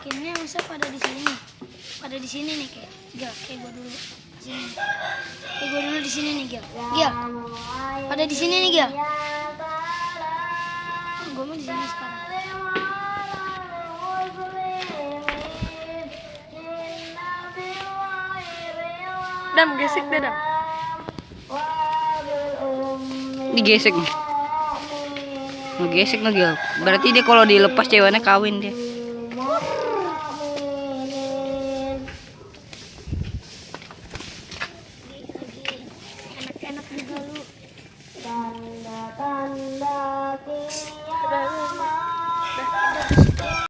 Yakinnya masa pada di sini nih? Pada di sini nih kayak. Gil, kayak gue dulu. Sini. Kayak gue dulu di sini nih, Gil. Gil. Pada di sini nih, Gil. Gue mau di sini sekarang. Dam, gesek deh, Dam. Digesek nih. Ngegesek nih, Gil. Berarti dia kalau dilepas ceweknya kawin dia.